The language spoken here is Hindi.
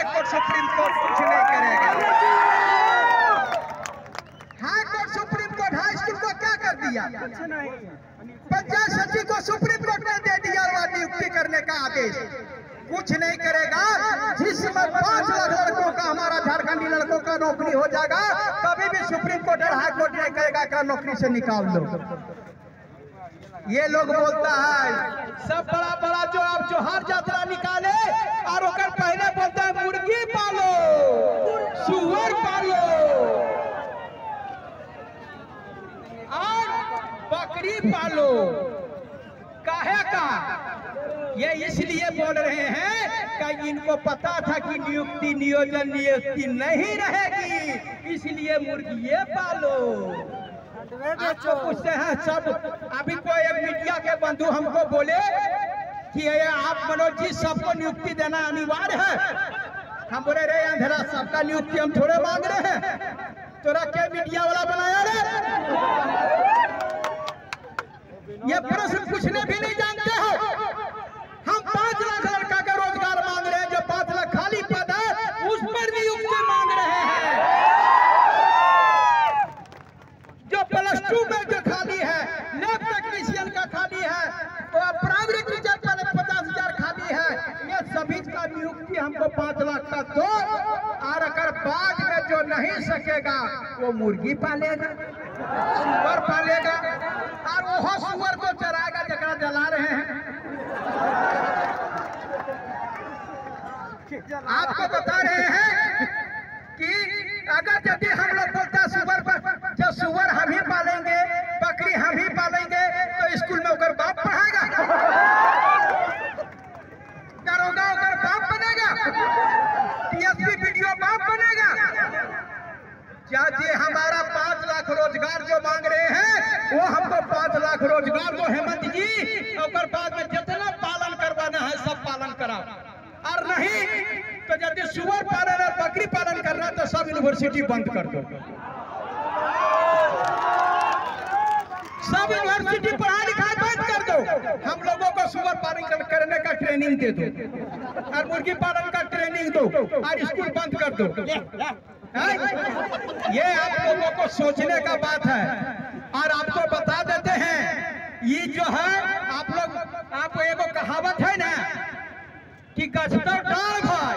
हाई कोर्ट सुप्रीम कोर्ट कुछ नहीं करेगा। High court supreme court high school को क्या कर दिया? पंचायत सचिव को सुप्रीम कोर्ट ने दे दिया नियुक्ति करने का आदेश। कुछ नहीं करेगा। जिसमें 5 लाख लड़कों का, हमारा झारखंडी लड़कों का नौकरी हो जाएगा, कभी भी सुप्रीम कोर्ट और हाई कोर्ट नहीं कहेगा कि नौकरी से निकाल दो। ये लोग बोलता है सब बड़ा बड़ा जो आप जोहार यात्रा निकाले और ओकर पहले बोलता है मुर्गी पालो, सुअर पालो और बकरी पालो। काहे का? ये इसलिए बोल रहे हैं कि इनको पता था कि नियुक्ति नहीं रहेगी, इसलिए मुर्गी पालो। आपको पूछते हैं सब, अभी कोई एक मीडिया के बंधु हमको बोले कि आप मनोज जी सबको नियुक्ति देना अनिवार्य है। हम बोले रे अंधेरा, सबका नियुक्ति हम थोड़े मांग रहे हैं, तोरा क्या मीडिया वाला बनाया रे? ये प्रश्न पूछने भी नहीं जानते हो। हम 5 लाख लड़का का रोजगार मांग रहे हैं, जो 5 लाख खाली पद है उस पर नियुक्ति मांग रहे हैं। जो +2 में जो खाली है, लैब टेक्नीशियन का खाली है, तो प्राइमरी टीचर का 50,000 खाली है। ये सभी का नियुक्ति हमको 5 लाख का दो, और अगर बाद में जो नहीं सकेगा वो मुर्गी पालेगा, सुअर पालेगा, और वो सुअर को चराएगा जगह जला रहे हैं। आपको बता रहे हैं कि अगर यदि हम लोग बोलते हैं सुअर पर, जो सुअर हम ही पालेंगे, बकरी हम ही पालेंगे, तो स्कूल में उनका बाप पढ़ाएगा, दरोगा उनका बाप बनेगा, टीएसपी वीडियो बाप बनेगा। क्या जी हमारा 5 लाख रोजगार जो मांग रहे हैं, वो हमको 5 लाख रोजगार जो हेमंत जी, और बाद में जितना पालन करवाना है सब पालन कराओ, और नहीं तो यदि सुअर पालन और बकरी पालन करना तो सब यूनिवर्सिटी बंद कर दो, सब यूनिवर्सिटी पढ़ाई लिखाई बंद कर दो। हम लोगों को सुअर पालन करने का ट्रेनिंग दे दो, और मुर्गी पालन का ट्रेनिंग दो, और स्कूल बंद कर दो। ये आप लोगों को सोचने का बात है। और आपको बता देते हैं, ये जो है आप लोग, आपको एगो कहावत है ना कि गछतर डाल भाई